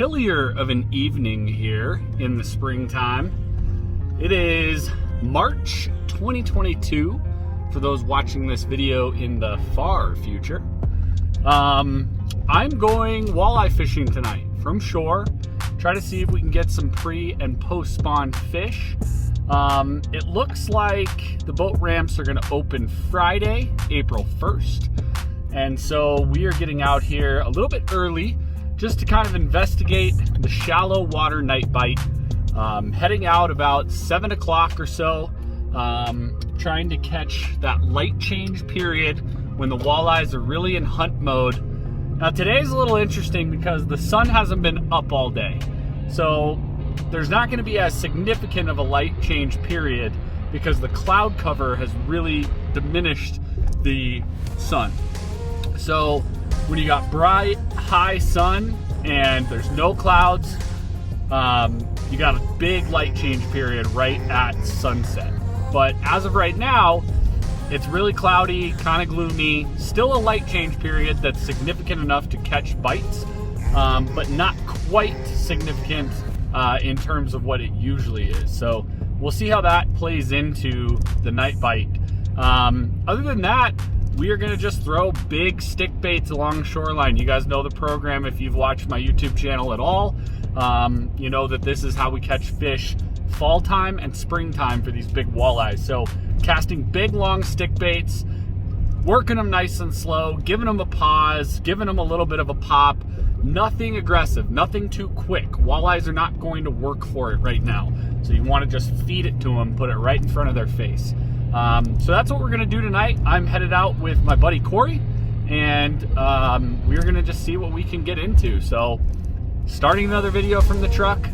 chillier of an evening here in the springtime. It is March 2022 for those watching this video in the far future. I'm going walleye fishing tonight from shore. Try to see if we can get some pre and post spawn fish. It looks like the boat ramps are going to open Friday, April 1st. And so we are getting out here a little bit early just to kind of investigate the shallow water night bite. Heading out about 7 o'clock or so, trying to catch that light change period when the walleyes are really in hunt mode. Now today's a little interesting because the sun hasn't been up all day. So there's not going to be as significant of a light change period because the cloud cover has really diminished the sun. So when you got bright, high sun and there's no clouds, you got a big light change period right at sunset. But as of right now, it's really cloudy, kind of gloomy, still a light change period that's significant enough to catch bites, but not quite significant in terms of what it usually is. So we'll see how that plays into the night bite. Other than that, we are going to just throw big stick baits along the shoreline. You guys know the program if you've watched my YouTube channel at all. You know that this is how we catch fish fall time and springtime for these big walleyes. So casting big long stick baits, working them nice and slow, giving them a pause, giving them a little bit of a pop. Nothing aggressive, nothing too quick. Walleyes are not going to work for it right now. So you want to just feed it to them, put it right in front of their face. So that's what we're going to do tonight. I'm headed out with my buddy Corey, and we're going to just see what we can get into. So starting another video from the truck,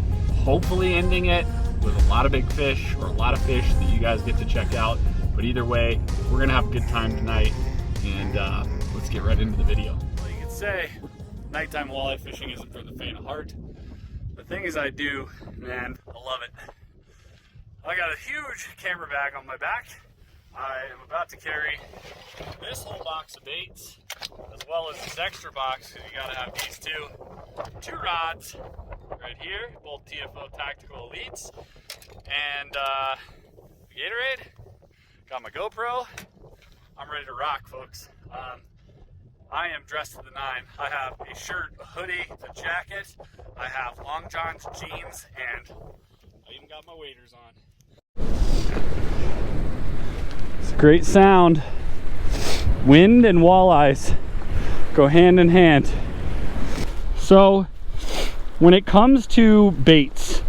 hopefully ending it with a lot of big fish or a lot of fish that you guys get to check out. But either way, we're going to have a good time tonight, and let's get right into the video. Well, you could say nighttime walleye fishing isn't for the faint of heart. The thing is, I do, man, I love it. I got a huge camera bag on my back. I am about to carry this whole box of baits, as well as this extra box, because you gotta have these two rods right here, both TFO Tactical Elites, and Gatorade. Got my GoPro. I'm ready to rock, folks. I am dressed to the nine. I have a shirt, a hoodie, a jacket. I have long johns, jeans, and I even got my waders on. It's a great sound. Wind and walleyes go hand in hand. So when it comes to baits,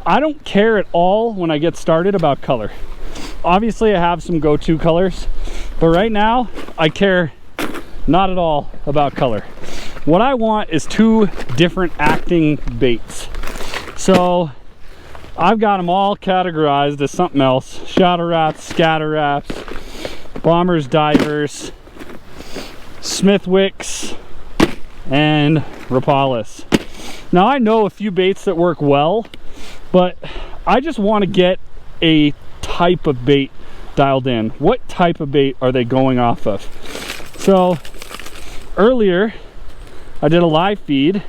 I don't care at all when I get started about color. Obviously I have some go-to colors, but right now I care not at all about color. What I want is two different acting baits. So I've got them all categorized as something else. Shadow wraps, scatter wraps, bombers, divers, Smithwicks, and Rapalas. Now I know a few baits that work well, but I just want to get a type of bait dialed in. What type of bait are they going off of? So earlier I did a live feed,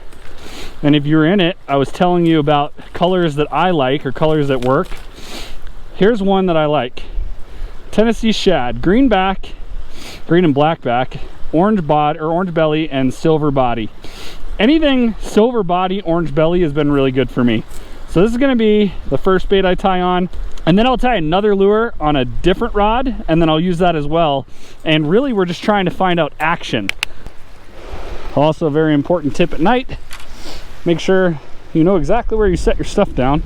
and if you're in it, I was telling you about colors that I like or colors that work. Here's one that I like. Tennessee shad, green back, green and black back, orange body or orange belly, and silver body. Anything silver body, orange belly has been really good for me. So this is going to be the first bait I tie on, and then I'll tie another lure on a different rod, and then I'll use that as well. And really we're just trying to find out action. Also a very important tip at night, make sure you know exactly where you set your stuff down,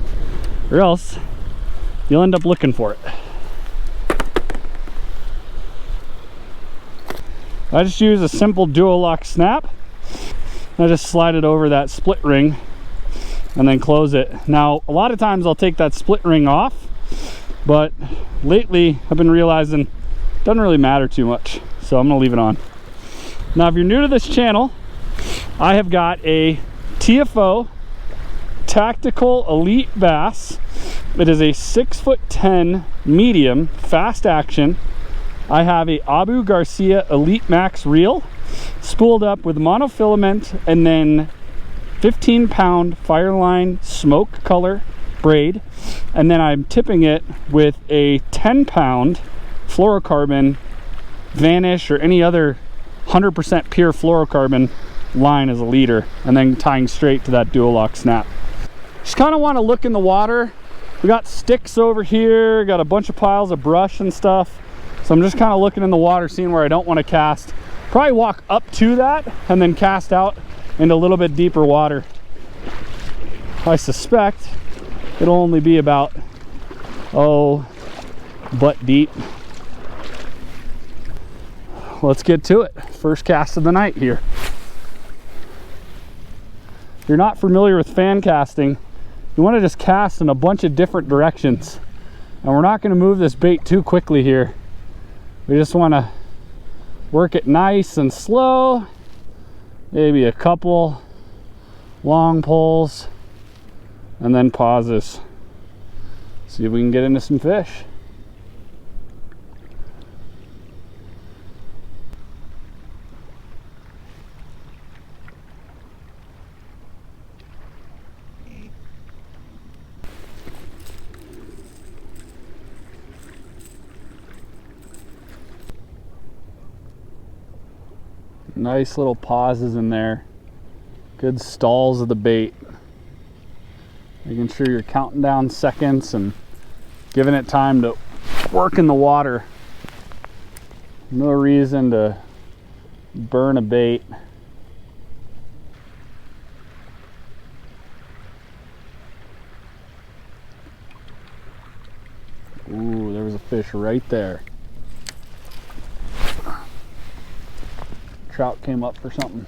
or else you'll end up looking for it. I just use a simple dual lock snap. I just slide it over that split ring and then close it. Now a lot of times I'll take that split ring off, but lately I've been realizing it doesn't really matter too much, so I'm gonna leave it on. Now if you're new to this channel, I have got a TFO Tactical Elite Bass. It is a 6'10" medium fast action. I have a Abu Garcia Elite Max reel spooled up with monofilament and then 15-pound Fireline smoke color braid, and then I'm tipping it with a 10-pound fluorocarbon Vanish or any other 100% pure fluorocarbon line as a leader, and then tying straight to that dual lock snap. Just kind of want to look in the water. We got sticks over here, got a bunch of piles of brush and stuff, so I'm just kind of looking in the water, seeing where I don't want to cast. Probably walk up to that and then cast out into a little bit deeper water. I suspect it'll only be about, butt deep. Let's get to it. First cast of the night here. If you're not familiar with fan casting, you want to just cast in a bunch of different directions. And we're not going to move this bait too quickly here. We just want to work it nice and slow. Maybe a couple long pulls and then pauses. See if we can get into some fish. Nice little pauses in there. Good stalls of the bait. Making sure you're counting down seconds and giving it time to work in the water. No reason to burn a bait. Ooh, there was a fish right there. Trout came up for something.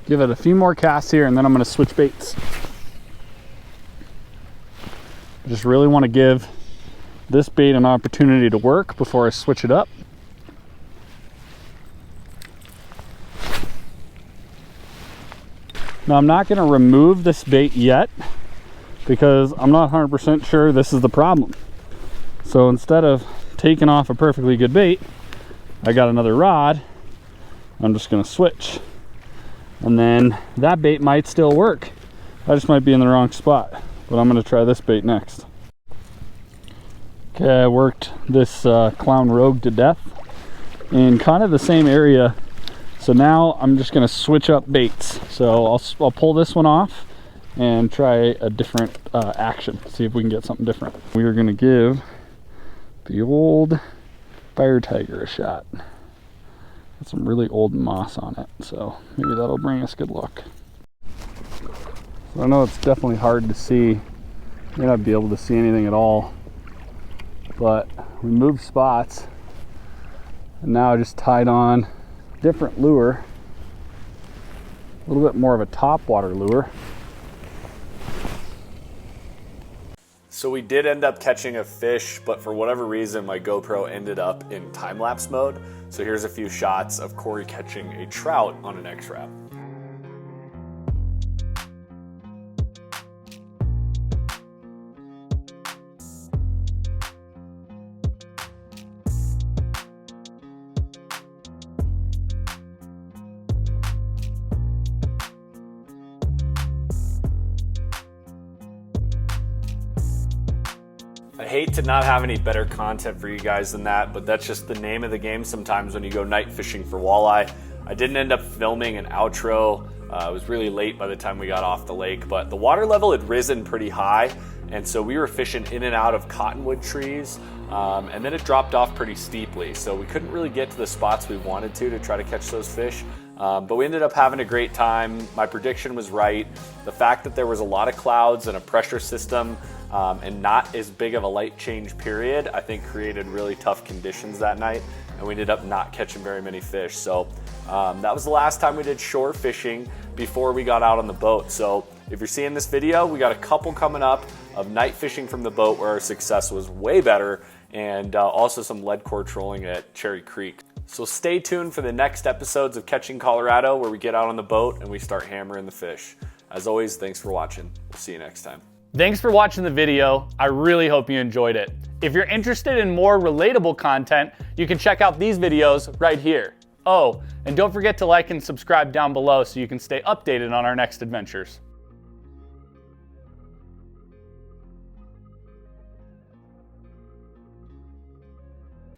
Give it a few more casts here and then I'm going to switch baits. I just really want to give this bait an opportunity to work before I switch it up. Now I'm not going to remove this bait yet because I'm not 100% sure this is the problem. So instead of taking off a perfectly good bait, I got another rod. I'm just going to switch. And then that bait might still work. I just might be in the wrong spot. But I'm going to try this bait next. Okay, I worked this clown rogue to death in kind of the same area. So now I'm just going to switch up baits. So I'll pull this one off and try a different action. See if we can get something different. We are going to give the old fire tiger a shot. Got some really old moss on it, so maybe that'll bring us good luck. So I know it's definitely hard to see. You may not be able to see anything at all, but we moved spots and now I just tied on a different lure, a little bit more of a topwater lure. So we did end up catching a fish, but for whatever reason, my GoPro ended up in time-lapse mode. So here's a few shots of Corey catching a trout on an XRap. I hate to not have any better content for you guys than that, but that's just the name of the game sometimes when you go night fishing for walleye. I didn't end up filming an outro. It was really late by the time we got off the lake, but the water level had risen pretty high, and so we were fishing in and out of cottonwood trees, and then it dropped off pretty steeply, so we couldn't really get to the spots we wanted to try to catch those fish. But we ended up having a great time. My prediction was right. The fact that there was a lot of clouds and a pressure system and not as big of a light change period, I think created really tough conditions that night, and we ended up not catching very many fish. So that was the last time we did shore fishing before we got out on the boat. So if you're seeing this video, we got a couple coming up of night fishing from the boat where our success was way better, and also some lead core trolling at Cherry Creek. So stay tuned for the next episodes of Catching Colorado, where we get out on the boat and we start hammering the fish. As always, thanks for watching. We'll see you next time. Thanks for watching the video. I really hope you enjoyed it. If you're interested in more relatable content, you can check out these videos right here. Oh, and don't forget to like and subscribe down below so you can stay updated on our next adventures.